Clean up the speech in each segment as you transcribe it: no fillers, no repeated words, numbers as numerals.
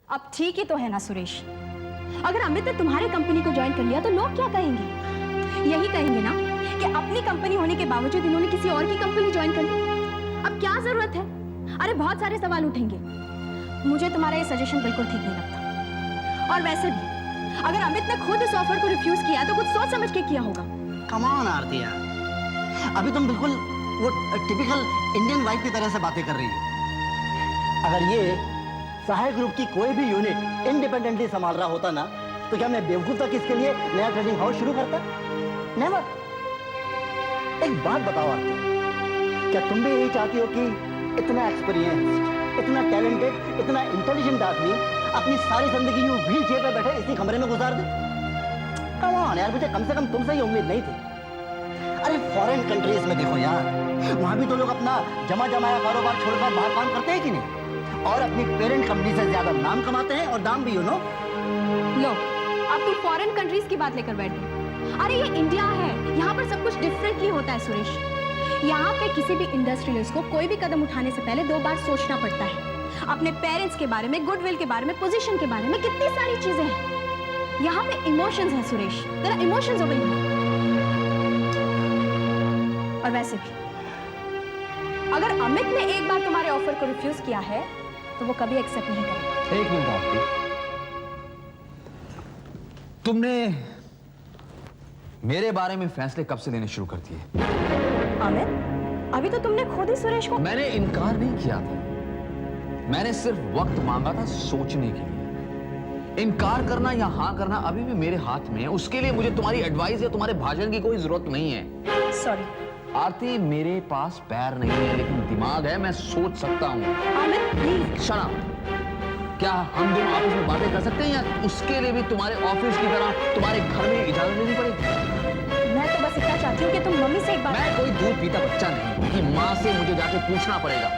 अब ठीक ही तो है ना सुरेश, अगर अमित ने तुम्हारे कंपनी को ज्वाइन कर लिया तो लोग क्या कहेंगे? यही कहेंगे ना कि अपनी कंपनी होने के बावजूद इन्होंने किसी और की कंपनी ज्वाइन कर ली। अब क्या जरूरत है? अरे बहुत सारे सवाल उठेंगे। मुझे तुम्हारा ये सजेशन बिल्कुल ठीक नहीं लगता। और वैसे भी अगर अमित ने खुद इस ऑफर को रिफ्यूज किया तो कुछ सोच समझ के किया होगा। कम ऑन आरती यार, अभी तुम बिल्कुल वो टिपिकल इंडियन वाइफ की तरह से बातें कर रही हो। अगर ये सहाय ग्रुप की कोई भी यूनिट इंडिपेंडेंटली संभाल रहा होता ना, तो क्या मैं बेवकूफ तक इसके लिए नया ट्रेडिंग हाउस शुरू करता? नेवर। एक बात बताओ आरती, क्या तुम भी यही चाहती हो कि इतना एक्सपीरियंस, इतना टैलेंटेड, इतना इंटेलिजेंट आदमी अपनी सारी जिंदगी यूं व्हील चेयर पर बैठे इसी कमरे में गुजार दे? कम ऑन यार, मुझे कम से कम तुमसे ही उम्मीद नहीं थी। अरे फॉरेन कंट्रीज में देखो यार, वहां भी तो लोग अपना जमा जमाया कारोबार छोड़कर बाहर काम करते हैं कि नहीं, और अपनी पेरेंट कंपनी से ज्यादा नाम कमाते हैं, और दाम भी लो, अब तुम फॉरेन कंट्रीज की बात लेकर बैठ गए। अरे ये इंडिया है, यहाँ पर सब कुछ डिफरेंटली होता है सुरेश। यहाँ पे किसी भी इंडस्ट्रियलिस्ट को कोई भी कदम उठाने से पहले 2 बार सोचना पड़ता है। अपने पेरेंट्स के बारे में, गुडविल के बारे में, पोजीशन के बारे में, कितनी सारी चीजें हैं। यहाँ पे इमोशंस हैं सुरेश, तेरा इमोशंस हो गई। और वैसे भी अगर अमित ने एक बार तुम्हारे ऑफर को रिफ्यूज किया है तो वो कभी एक्सेप्ट नहीं करेगा। एक मिनट आरती, तुमने मेरे बारे में फैसले कब से लेने शुरू कर दिए? अमित, अभी तो तुमने खुद ही सुरेश को। मैंने इनकार नहीं किया था, मैंने सिर्फ वक्त मांगा था सोचने के लिए। इनकार करना या हाँ करना अभी भी मेरे हाथ में है। उसके लिए मुझे तुम्हारी एडवाइस या तुम्हारे भाषण की कोई जरूरत नहीं है। सॉरी आरती, मेरे पास पैर नहीं है लेकिन दिमाग है, मैं सोच सकता हूँ। अमित प्लीज। Shut up. क्या हम दोनों आपस में बातें कर सकते हैं या उसके लिए भी तुम्हारे ऑफिस की तरह तुम्हारे घर में इजाजत लेनी पड़ेगी? मैं तो बस इतना चाहती हूँ कि तुम मम्मी से एक बार। मैं कोई दूध पीता बच्चा नहीं कि माँ से मुझे जाके पूछना पड़ेगा।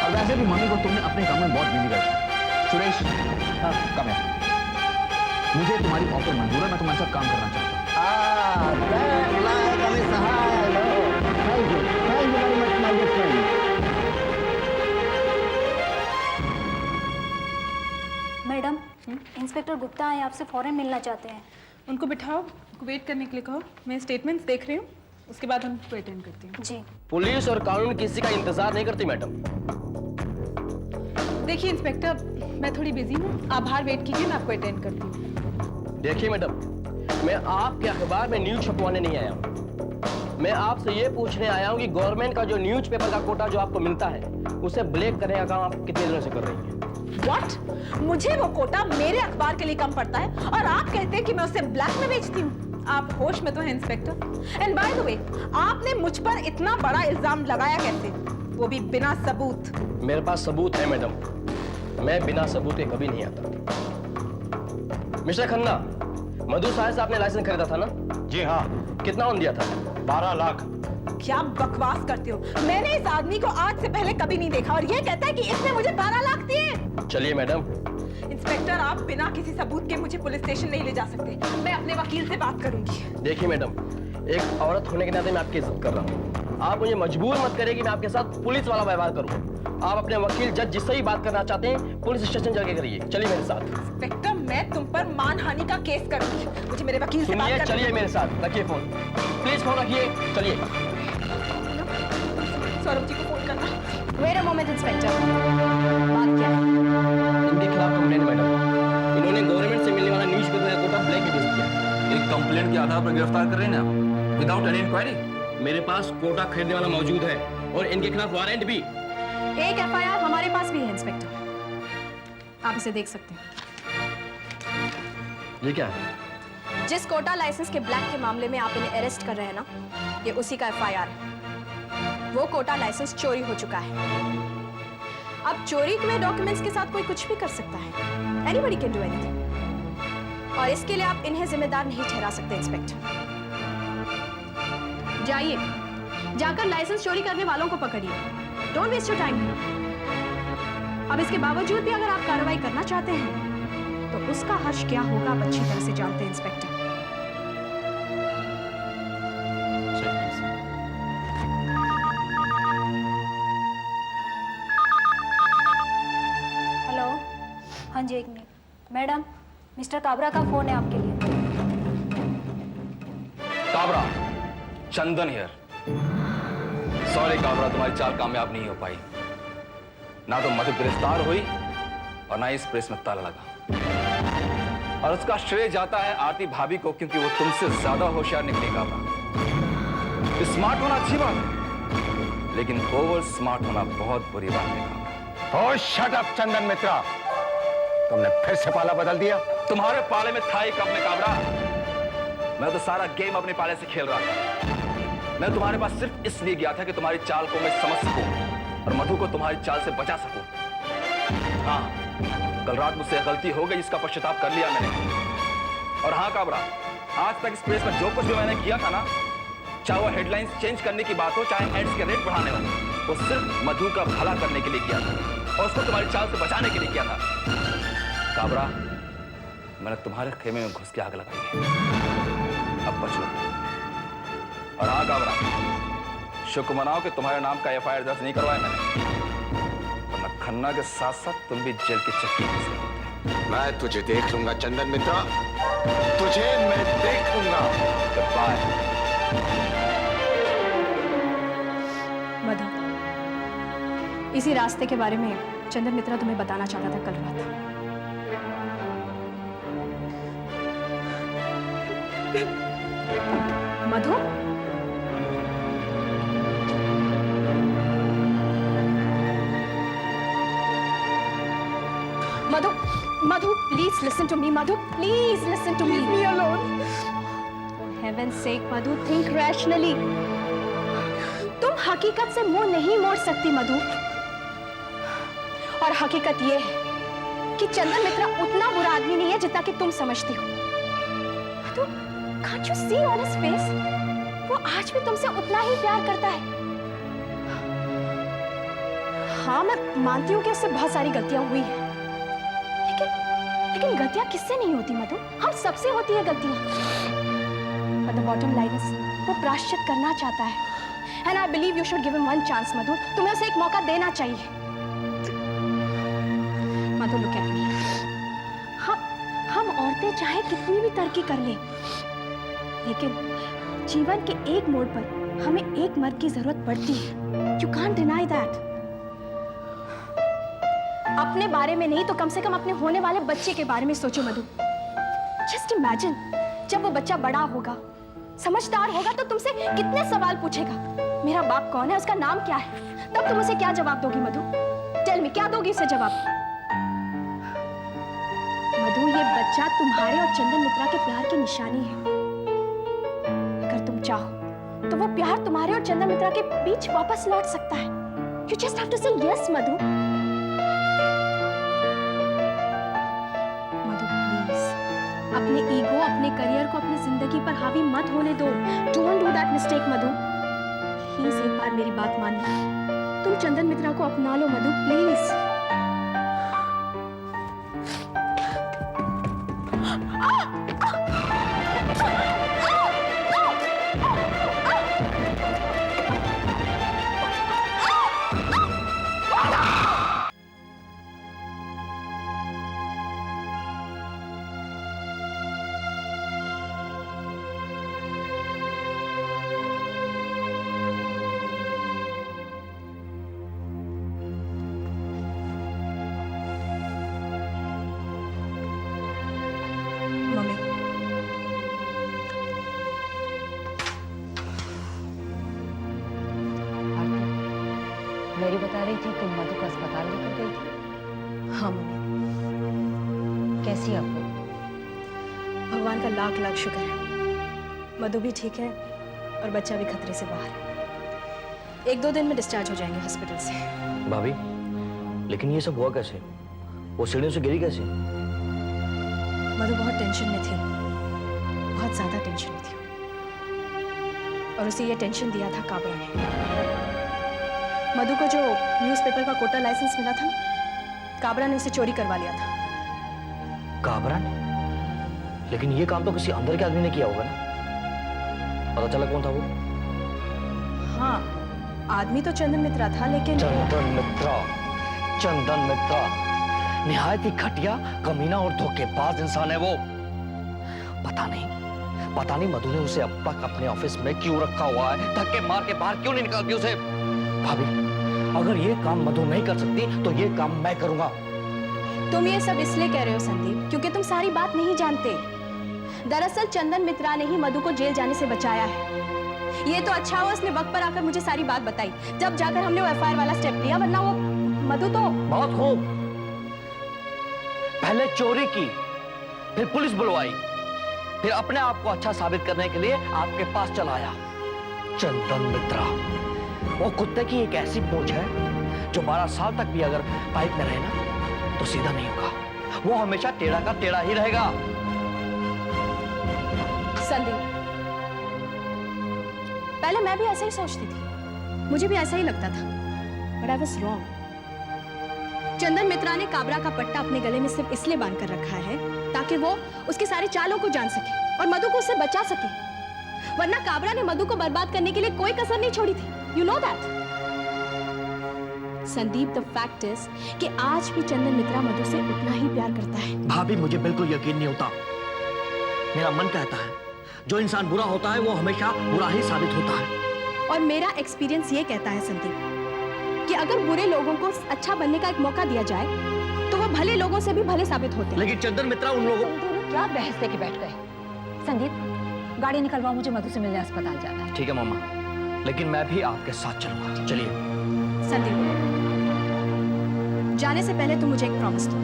और वैसे भी मम्मी को तुमने अपने काम में बहुत बिजी कर दिया। सुरेश, कम है, मुझे तुम्हारी ऑफर मंजूर है, मैं तुम्हारे साथ काम करना चाहता हूँ। मैडम, इंस्पेक्टर गुप्ता आए, आपसे फौरन मिलना चाहते हैं। उनको बिठाओ, उनको वेट करने के लिए कहो। मैं स्टेटमेंट्स देख रही हूँ, उसके बाद हम उनको अटेंड करती हूँ। जी। पुलिस और कानून किसी का इंतजार नहीं करती मैडम। देखिए इंस्पेक्टर, मैं थोड़ी बिजी हूँ, आप बाहर वेट कीजिए, मैं आपको अटेंड करती हूँ। देखिए मैडम, मैं आपके अखबार में न्यूज छपवाने नहीं आया हूँ। मैं आपसे ये पूछने आया हूँ कि गवर्नमेंट का जो न्यूज़पेपर का कोटा जो आपको मिलता है, उसे ब्लैक करने का काम आप कितने दिनों से कर रही हैं? What? मुझे वो कोटा मेरे अखबार के लिए कम पड़ता है और आप कहते हैं कि मैं उसे ब्लैक में बेचती हूँ। आप होश में तो हैं inspector. And by the way, आपने मुझ पर इतना बड़ा इल्जाम लगाया कैसे, वो भी बिना सबूत? मेरे पास सबूत है मैडम, मैं बिना सबूत के कभी नहीं आता। मिस्टर खन्ना, मधु साहब से आपने लाइसेंस खरीदा था ना? जी हाँ। कितना ऑन दिया था? 12 लाख। क्या बकवास करते हो? मैंने इस आदमी को आज से पहले कभी नहीं देखा और ये कहता है कि इसने मुझे 12 लाख दिए। चलिए मैडम। इंस्पेक्टर, आप बिना किसी सबूत के मुझे पुलिस स्टेशन नहीं ले जा सकते। मैं अपने वकील से बात करूंगी। देखिए मैडम, एक औरत होने के नाते मैं आपकी इज्जत कर रहा हूँ। आप मुझे मजबूर मत करें कि मैं आपके साथ पुलिस वाला व्यवहार करूँ। आप अपने वकील, जज जिससे ही बात करना चाहते हैं, पुलिस स्टेशन जाके करिए। चलिए मेरे साथ। इंस्पेक्टर, मैं तुम पर मानहानि का केस करूंगी। मुझे मेरे वकील से बात सुनिए, करनी है। चलिए मेरे साथ। रखिए फोन, प्लीज फोन रखिए। चलिए। सौरभ जी को फोन करना। वेट अ मोमेंट इंस्पेक्टर, बात क्या है? इनके खिलाफ कंप्लेंट मैडम। इन्होंने गवर्नमेंट से मिलने वाला न्यूज़पेपर का कोटा ब्लैक में बेच दिया। एक कंप्लेंट के आधार पर गिरफ्तार कर रहे हैं आप, विदाउट एनी इंक्वायरी? मेरे पास कोटा खरीदने वाला मौजूद है और इनके खिलाफ वारंट भी। एक एफआईआर हमारे पास भी है इंस्पेक्टर, आप इसे देख सकते हैं। ये क्या है? जिस कोटा लाइसेंस के ब्लैक के मामले में आप इन्हें अरेस्ट कर रहे हैं ना, ये उसी का एफआईआर है। वो कोटा लाइसेंस चोरी हो चुका है। अब चोरी हुए डॉक्यूमेंट्स के साथ कोई कुछ भी कर सकता है। एनीबॉडी कैन डू एनीथिंग, और इसके लिए आप इन्हें जिम्मेदार नहीं ठहरा सकते इंस्पेक्टर। जाइए, जाकर लाइसेंस चोरी करने वालों को पकड़िए। Don't waste your time. अब इसके बावजूद भी अगर आप कार्रवाई करना चाहते हैं तो उसका हर्ष क्या होगा आप अच्छी तरह से जानते हैं इंस्पेक्टर। हेलो, हाँ लीजिए 1 मिनट। मैडम, मिस्टर काबरा का फोन है आपके लिए। काबरा, चंदन हियर। सॉरी काबरा, तुम्हारी चाल कामयाब नहीं हो पाई। ना तो मधु गिरफ्तार हुई और ना इस प्रेस में ताला लगा। और उसका श्रेय जाता है आरती भाभी को, क्योंकि वो तुमसे ज्यादा होशियार निकली काबरा। स्मार्ट होना अच्छी बात है, लेकिन ओवर स्मार्ट होना बहुत बुरी बात है काबरा। ओह शट अप चंदन मित्रा, तुमने फिर से पाला बदल दिया। तुम्हारे पाले में था ही कब में काबरा? मैं तो सारा गेम अपने पाले से खेल रहा था। मैं तुम्हारे पास सिर्फ इसलिए गया था कि तुम्हारी चाल को मैं समझ सकूं और मधु को तुम्हारी चाल से बचा सकूं। हाँ, कल रात मुझसे गलती हो गई, इसका पश्चाताप कर लिया मैंने। और हाँ काबरा, आज तक इस प्रेस में जो कुछ भी मैंने किया था ना, चाहे वो हेडलाइंस चेंज करने की बात हो, चाहे एड्स के रेट बढ़ाने हो, वो सिर्फ मधु का भला करने के लिए किया था और उसको तुम्हारी चाल से बचाने के लिए किया था। काबरा, मैंने तुम्हारे खेमे में घुस के आग लगाई है, अब बच लो। और हाँ काबरा, शुक्र मनाओ कि तुम्हारे नाम का एफआईआर दर्ज नहीं करवाया मैंने, वरना खन्ना के साथ साथ तुम भी जेल की चक्की में से होते। मैं तुझे देख लूंगा चंदन मित्रा, तुझे मैं देख लूंगा। बाय। मधु, इसी रास्ते के बारे में चंदन मित्रा तुम्हें बताना चाहता था कल रात। Madhu, Madhu, Madhu, please listen to me. Madhu, please listen to me. Leave me alone. For heaven's sake, Madhu, think rationally. तुम हकीकत से मुंह नहीं मोड़ सकती मधु। और हकीकत ये है कि चंदन मित्रा उतना बुरा आदमी नहीं है जितना कि तुम समझती हो। मधु, can't you see on his face? वो आज भी तुमसे उतना ही प्यार करता है। हाँ, मैं मानती हूँ कि उससे बहुत सारी गलतियां हुई हैं, लेकिन गलतियां किससे नहीं होती मधु? हम सबसे होती है गलतियां। But the bottom line is, वो प्रायश्चित करना चाहता है। And I believe you should give him one chance, मधु। तुम्हें उसे एक मौका देना चाहिए। मधु, look at me। हम औरतें चाहे कितनी भी तरक्की कर लें, लेकिन जीवन के एक मोड़ पर हमें एक मर्द की जरूरत पड़ती है। You can't deny that। अपने बारे में नहीं तो कम से कम अपने होने वाले बच्चे के बारे में सोचो मधु। Just imagine, जब वो बच्चा बड़ा होगा, समझदार होगा, तो तुमसे कितने सवाल पूछेगा। मेरा बाप कौन है, उसका नाम क्या है? तब तुम उसे क्या जवाब दोगी मधु? टेल मी, क्या दोगी उसे जवाब? मधु, ये बच्चा तुम्हारे और चंदन मित्रा के प्यार की निशानी है। अगर तुम चाहो तो वो प्यार तुम्हारे और चंदन मित्रा के बीच वापस लौट सकता है। You just have to say yes, Madhu. Madhu, please अपने ईगो, अपने करियर को अपनी जिंदगी पर हावी मत होने दो। Don't do that mistake, Madhu. Please एक बार मेरी बात मान लो। तुम चंदन मित्रा को अपना लो मधु, प्लीज। मेरी बता रही थी तुम मधु को अस्पताल लेकर गई थी। हाँ मम्मी। कैसी आप वो? भगवान का लाख लाख शुक्र है, मधु भी ठीक है और बच्चा भी खतरे से बाहर है। 1-2 दिन में डिस्चार्ज हो जाएंगे हॉस्पिटल से। भाभी, लेकिन ये सब हुआ कैसे? वो सीढ़ियों से गिरी कैसे? मधु बहुत टेंशन में थी, बहुत ज्यादा टेंशन में थी, और उसे ये टेंशन दिया था काबरा ने। मधु को जो न्यूज़पेपर का कोटा लाइसेंस मिला था, काबरा ने उसे चोरी करवा लिया था। काबरा ने? लेकिन ये काम तो किसी अंदर के आदमी ने किया होगा ना? पता चला कौन था वो? हाँ, आदमी तो चंदन मित्रा था, लेकिन चंदन मित्रा, चंदन मित्रा। निहायत ही घटिया, कमीना और धोखेबाज इंसान है वो। पता नहीं मधु ने उसे अब तक अपने ऑफिस में क्यों रखा हुआ है, धक्के मार के बाहर क्यों नहीं निकालती उसे। भाभी, अगर ये काम मधु नहीं कर सकती तो ये काम मैं करूंगा। तुम ये सब इसलिए कह रहे हो संदीप क्योंकि तुम सारी बात नहीं जानते। दरअसल चंदन मित्रा ने ही मधु को जेल जाने से बचाया है। ये तो अच्छा हुआ उसने वक्त पर आकर मुझे सारी बात बताई, जब जाकर हमने वो एफआईआर वाला स्टेप लिया, वरना वो मधु तो। बहुत खूब, पहले चोरी की, फिर पुलिस बुलवाई, फिर अपने आप को अच्छा साबित करने के लिए आपके पास चला आया। चंदन मित्रा वो कुत्ते की एक ऐसी पूंछ है जो 12 साल तक भी अगर पाइप में रहे ना तो सीधा नहीं होगा, वो हमेशा टेढ़ा का टेढ़ा ही रहेगा। संदीप, पहले मैं भी ऐसा ही सोचती थी, मुझे भी ऐसा ही लगता था, बट आई वाज रॉन्ग। चंदन मित्रा ने काबरा का पट्टा अपने गले में सिर्फ इसलिए बांध कर रखा है ताकि वो उसके सारे चालों को जान सके और मधु को उससे बचा सके, वरना काबरा ने मधु को बर्बाद करने के लिए कोई कसर नहीं छोड़ी थी। You know that Sandeep, the fact is कि आज भी चंदन मित्रा मधु से उतना ही प्यार करता है। भाभी, मुझे बिल्कुल यकीन नहीं होता। मेरा मन कहता है जो इंसान बुरा होता है वो हमेशा बुरा ही साबित होता है। और मेरा एक्सपीरियंस ये कहता है संदीप कि अगर बुरे लोगों को अच्छा बनने का एक मौका दिया जाए तो वो भले लोगों से भी भले साबित होते हैं। लेकिन चंदन मित्रा उन लोगों। तुम दोनों क्या बहस लेके बैठ गए? संदीप, गाड़ी निकलवाओ, मुझे मधु से मिलने अस्पताल जाना है। ठीक है मामा, लेकिन मैं भी आपके साथ चलूंगा। चलिए। संदीप, जाने से पहले तुम मुझे एक प्रॉमिस दो,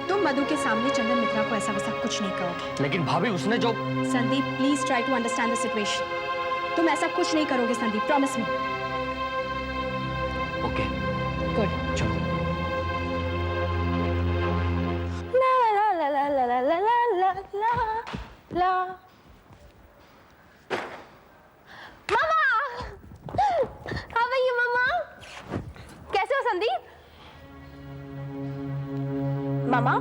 तुम मधु के सामने चंदन मित्रा को ऐसा वैसा कुछ नहीं कहोगे। लेकिन भाभी उसने जो। Sandeep, please try to understand the situation. तुम ऐसा कुछ नहीं करोगे Sandeep, promise me. Okay, good. चलो। How are you, मामा? कैसे हो संदीप? मामा,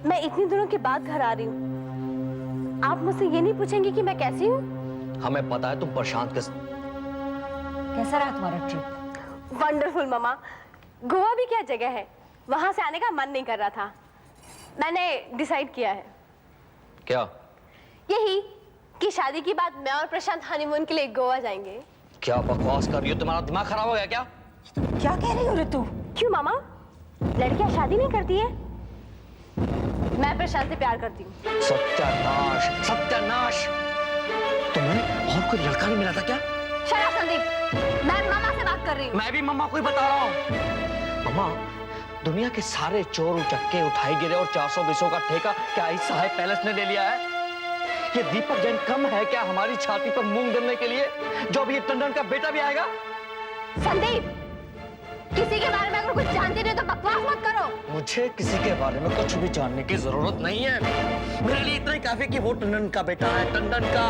मैं इतनी दिनों के बाद घर आ रही हूँ, आप मुझसे ये नहीं पूछेंगे कि मैं कैसी हूँ? हमें पता है तुम प्रशांत के। कैसा रहा तुम्हारा ट्रिप? वंडरफुल मामा। गोवा भी क्या जगह है, वहां से आने का मन नहीं कर रहा था। मैंने डिसाइड किया है। क्या? यही कि शादी की बात मैं और प्रशांत हनीमून के लिए गोवा जाएंगे। क्या बकवास कर रही हो? तुम्हारा दिमाग खराब हो गया क्या? क्या कह रही हो रे तू? क्यों मामा, लड़कियां शादी नहीं करती है? मैं प्रशांत से प्यार करती हूँ। सत्यानाश, सत्यानाश! तुम्हें और कोई लड़का नहीं मिला था क्या? शट अप संदीप, मैं मामा से बात कर रही हूँ। मैं भी मम्मा को ही बता रहा हूँ। मम्मा, दुनिया के सारे चोर उचक्के उठाए गिरे और 420 का ठेका क्या इस साहेब पैलेस ने ले लिया है? ये दीपक जैन कम है क्या हमारी छाती पर मूंग दलने के लिए, जो अब ये टंडन का बेटा भी आएगा? संदीप, किसी के बारे में अगर कुछ जानते नहीं तो बकवास मत करो। मुझे किसी के बारे में कुछ भी जानने की जरूरत नहीं है। मेरे लिए इतना ही काफी कि वो टंडन का बेटा है, टंडन का।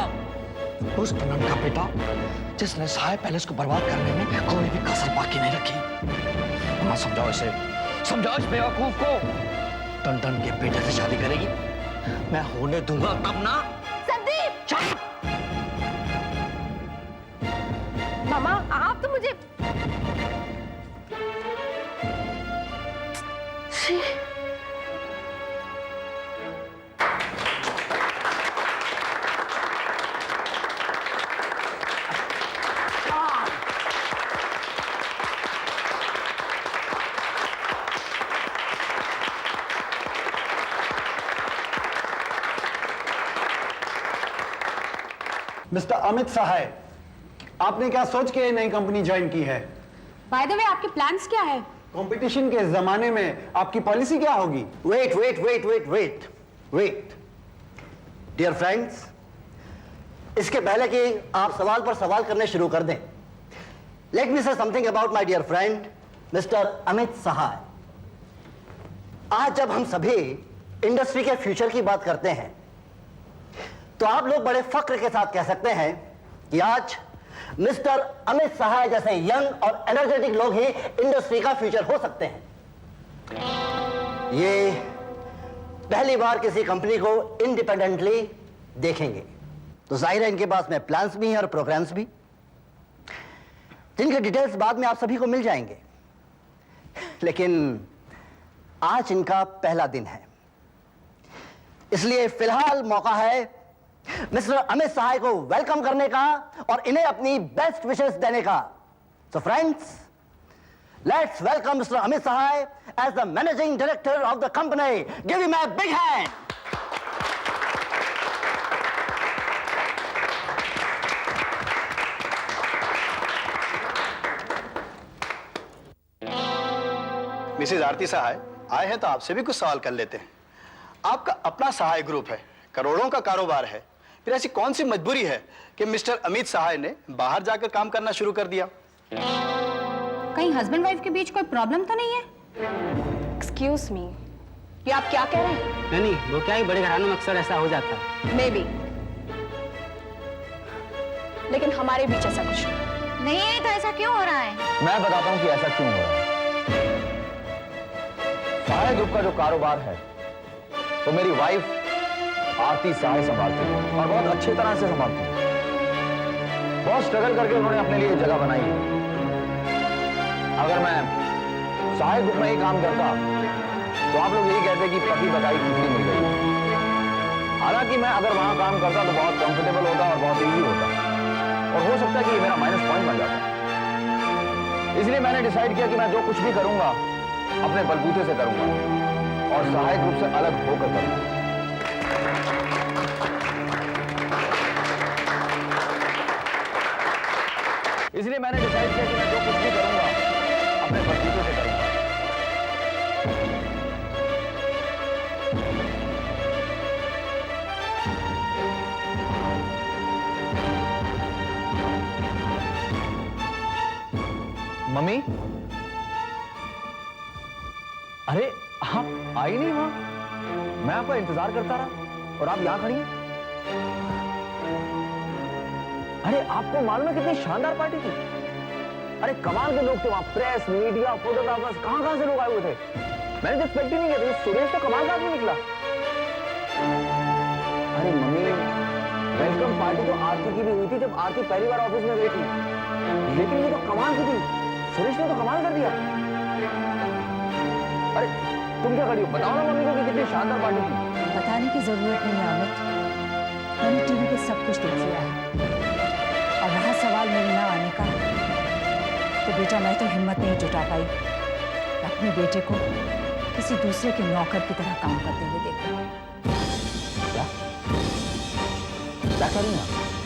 उस टंडन का बेटा जिसने साहेब पैलेस को बर्बाद करने में कोई भी कसर बाकी नहीं रखी। मम्मा, समझाओ इसे, समझाओ इस बेवकूफ को। टंडन के बेटे से शादी करेगी, मैं होने दूंगा तब ना। संदीप! चुप! मामा, आप तो मुझे मिस्टर अमित सहाय, आपने क्या सोच के नई कंपनी ज्वाइन की है? बाय द वे, आपके प्लान्स क्या है? कंपटीशन के जमाने में आपकी पॉलिसी क्या होगी? Wait wait wait wait wait wait dear friends, इसके पहले कि आप सवाल पर सवाल करने शुरू कर दें, let me say something about my dear friend mister Amit Sahay. आज जब हम सभी इंडस्ट्री के फ्यूचर की बात करते हैं तो आप लोग बड़े फक्र के साथ कह सकते हैं कि आज मिस्टर अमित सहाय जैसे यंग और एनर्जेटिक लोग ही इंडस्ट्री का फ्यूचर हो सकते हैं। ये पहली बार किसी कंपनी को इंडिपेंडेंटली देखेंगे, तो जाहिर है इनके पास में प्लान्स भी हैं और प्रोग्राम्स भी, जिनके डिटेल्स बाद में आप सभी को मिल जाएंगे। लेकिन आज इनका पहला दिन है, इसलिए फिलहाल मौका है मिस्टर अमित सहाय को वेलकम करने का और इन्हें अपनी बेस्ट विशेस देने का। So friends, let's welcome mister Amit Sahay as the managing director of the company. Give him a big hand. Mrs Aarti Sahay आए हैं तो आपसे भी कुछ सवाल कर लेते हैं। आपका अपना सहाय ग्रुप है, करोड़ों का कारोबार है, फिर ऐसी कौन सी मजबूरी है कि मिस्टर अमित सहाय ने बाहर जाकर काम करना शुरू कर दिया? कहीं हस्बैंड वाइफ के बीच कोई प्रॉब्लम तो नहीं है? एक्सक्यूज मी, ये आप क्या कह रहे हैं? नहीं, वो क्या ही बड़े घरानों में अक्सर ऐसा हो जाता है। मे बी, लेकिन हमारे बीच ऐसा कुछ नहीं है तो ऐसा क्यों हो रहा है? मैं बताता हूं कि ऐसा क्यों हो रहा है। सहाय ग्रुप का जो कारोबार है तो मेरी वाइफ आरती सहाय संभालती है और बहुत अच्छी तरह से संभालती है। बहुत स्ट्रगल करके उन्होंने अपने लिए जगह बनाई है। अगर मैं सहाय ग्रुप में ही काम करता तो आप लोग यही कहते कि पति बताई खिचड़ी मिल गई। हालांकि मैं अगर वहां काम करता तो बहुत कंफर्टेबल होता और बहुत इजी होता और हो सकता है कि ये मेरा माइनस पॉइंट बन जाता। इसलिए मैंने डिसाइड किया कि मैं जो कुछ भी करूंगा अपने बलबूते से करूंगा और सहाय ग्रुप से अलग होकर करूंगा। इसलिए मैंने डिसाइड किया कि मैं जो कुछ भी करूंगा अपने बलबूते से करूंगा। मम्मी, अरे आप आई नहीं वहां? मैं आपका इंतजार करता रहा और आप यहां खड़ी हैं। अरे आपको मालूम है कितनी शानदार पार्टी थी? अरे कमाल के लोग थे वहां, प्रेस, मीडिया, फोटोग्राफर्स, कहां से लोग आए हुए थे। मैंने तो एक्सपेक्ट ही नहीं किया था। सुरेश तो कमाल का आदमी निकला। अरे मम्मी, वेलकम पार्टी तो आरती की भी हुई थी जब आरती पहली बार ऑफिस में गई थी, लेकिन ये तो कमाल की थी। सुरेश ने तो कमाल कर दिया। अरे तुम क्या करी हो? बताओ ना मम्मी को कि कितनी शानदार पार्टी थी। बताने की जरूरत नहीं है अमित, मैंने टीवी पे सब कुछ देख लिया है। और रहा सवाल मेरे ना आने का, तो बेटा मैं तो हिम्मत नहीं जुटा पाई अपने बेटे को किसी दूसरे के नौकर की तरह काम करते हुए देखूं। क्या कर रही हैं आप?